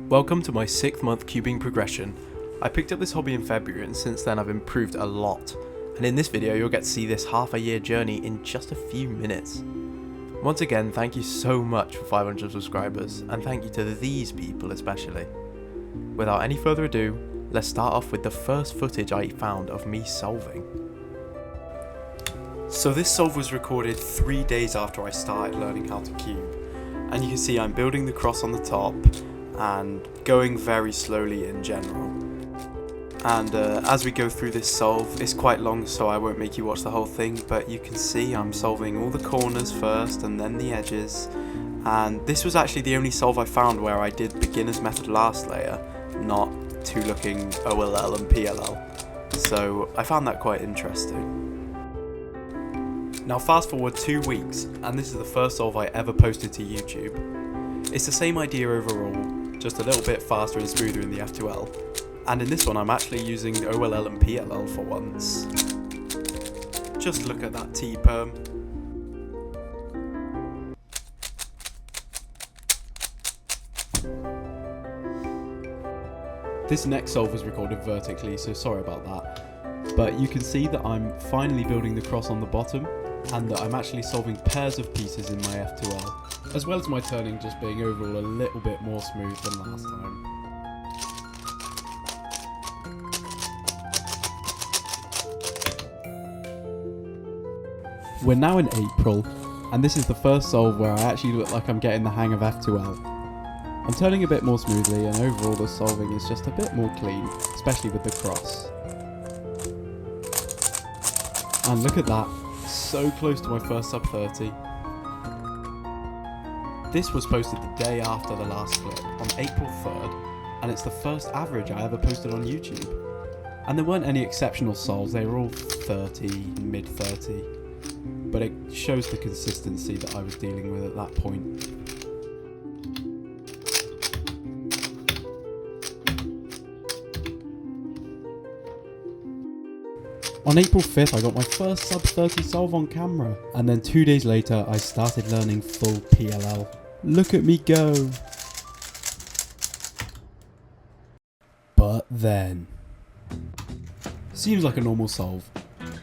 Welcome to my 6th month cubing progression. I picked up this hobby in February and since then I've improved a lot. And in this video you'll get to see this half a year journey in just a few minutes. Once again, thank you so much for 500 subscribers and thank you to these people especially. Without any further ado, let's start off with the first footage I found of me solving. So this solve was recorded 3 days after I started learning how to cube. And you can see I'm building the cross on the top and going very slowly in general. And as we go through this solve, it's quite long so I won't make you watch the whole thing, but you can see I'm solving all the corners first and then the edges. And this was actually the only solve I found where I did beginner's method last layer, not two looking OLL and PLL. So I found that quite interesting. Now fast forward 2 weeks, and this is the first solve I ever posted to YouTube. It's the same idea overall, just a little bit faster and smoother in the F2L. And in this one I'm actually using OLL and PLL for once. Just look at that T-perm. This next solve was recorded vertically, so sorry about that. But you can see that I'm finally building the cross on the bottom, and that I'm actually solving pairs of pieces in my F2L, as well as my turning just being overall a little bit more smooth than last time. We're now in April, and this is the first solve where I actually look like I'm getting the hang of F2L. I'm turning a bit more smoothly, and overall the solving is just a bit more clean, especially with the cross. And look at that, so close to my first sub 30. This was posted the day after the last clip, on April 3rd, and it's the first average I ever posted on YouTube. And there weren't any exceptional solves, they were all 30, mid 30. But it shows the consistency that I was dealing with at that point. On April 5th I got my first sub 30 solve on camera, and then 2 days later I started learning full PLL. Look at me go! But then... Seems like a normal solve.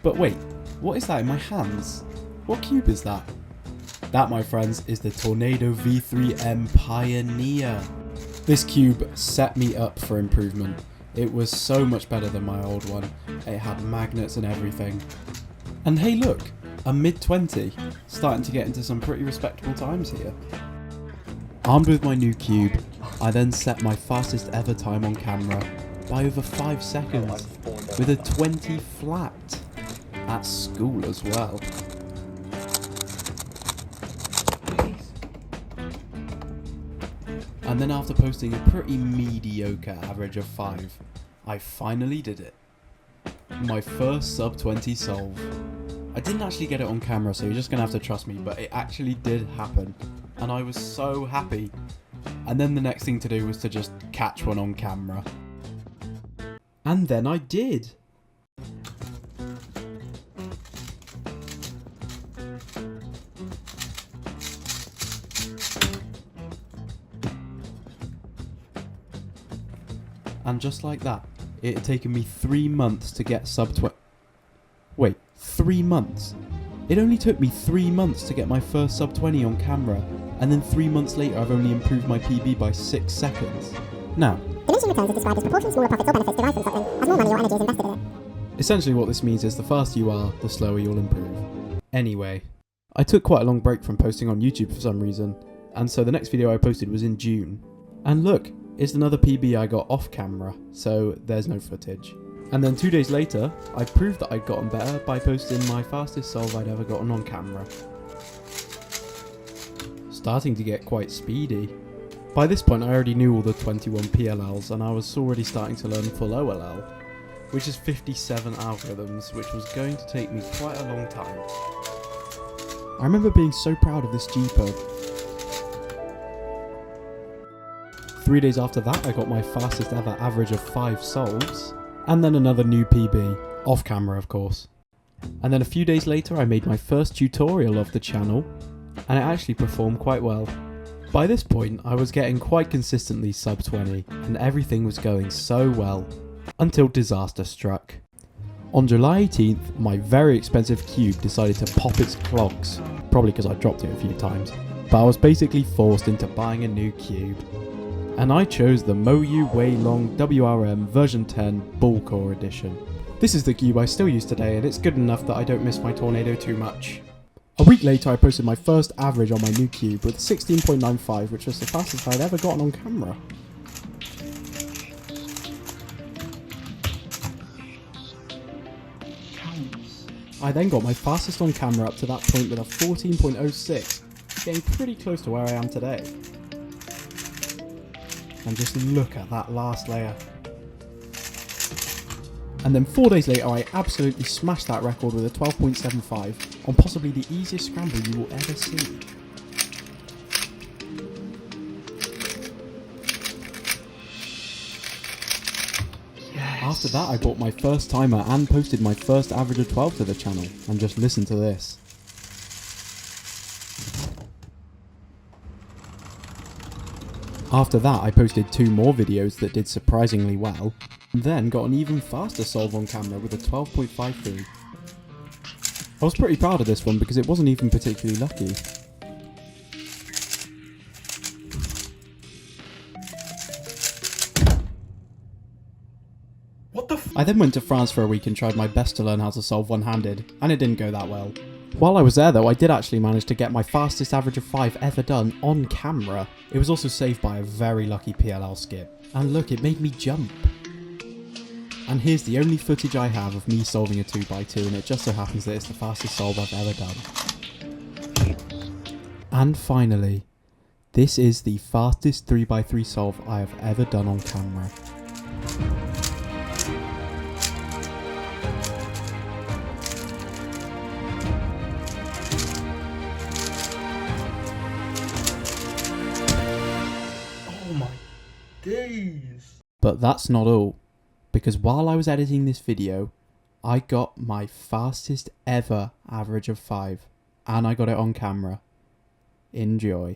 But wait, what is that in my hands? What cube is that? That, my friends, is the Tornado V3M Pioneer. This cube set me up for improvement. It was so much better than my old one. It had magnets and everything. And hey look, a mid 20, starting to get into some pretty respectable times here. Armed with my new cube, I then set my fastest ever time on camera by over 5 seconds with a 20 flat. At school as well. And then after posting a pretty mediocre average of 5, I finally did it. My first sub 20 solve. I didn't actually get it on camera, so you're just gonna have to trust me, but it actually did happen. And I was so happy. And then the next thing to do was to just catch one on camera. And then I did. And just like that, it had taken me 3 months to get sub 20. Wait, 3 months? It only took me 3 months to get my first sub 20 on camera, and then 3 months later I've only improved my PB by 6 seconds. Now, diminishing returns is described as proportionally smaller profits or benefits derived from something, as more money or energy is invested in it. Essentially what this means is the faster you are, the slower you'll improve. Anyway, I took quite a long break from posting on YouTube for some reason, and so the next video I posted was in June. And look, it's another PB I got off camera, so there's no footage. And then 2 days later, I proved that I'd gotten better by posting my fastest solve I'd ever gotten on camera. Starting to get quite speedy. By this point I already knew all the 21 PLLs and I was already starting to learn full OLL, which is 57 algorithms, which was going to take me quite a long time. I remember being so proud of this G-pub. 3 days after that I got my fastest ever average of 5 solves, and then another new PB, off camera of course. And then a few days later I made my first tutorial of the channel, and it actually performed quite well. By this point, I was getting quite consistently sub 20, and everything was going so well, until disaster struck. On July 18th, my very expensive cube decided to pop its clogs, probably because I dropped it a few times, but I was basically forced into buying a new cube. And I chose the Moyu Weilong WRM version 10 Bull Core edition. This is the cube I still use today, and it's good enough that I don't miss my Tornado too much. A week later I posted my first average on my new cube with 16.95, which was the fastest I'd ever gotten on camera. I then got my fastest on camera up to that point with a 14.06, getting pretty close to where I am today. And just look at that last layer. And then 4 days later I absolutely smashed that record with a 12.75 on possibly the easiest scramble you will ever see. Yes. After that I bought my first timer and posted my first average of 12 to the channel, and just listen to this. After that I posted 2 more videos that did surprisingly well, and then got an even faster solve on camera with a 12.53. I was pretty proud of this one because it wasn't even particularly lucky. What the f- I then went to France for a week and tried my best to learn how to solve one-handed, and it didn't go that well. While I was there though, I did actually manage to get my fastest average of 5 ever done on camera. It was also saved by a very lucky PLL skip. And look, it made me jump. And here's the only footage I have of me solving a 2x2, and it just so happens that it's the fastest solve I've ever done. And finally, this is the fastest 3x3 solve I have ever done on camera. Oh my days. But that's not all, because while I was editing this video, I got my fastest ever average of 5, and I got it on camera. Enjoy.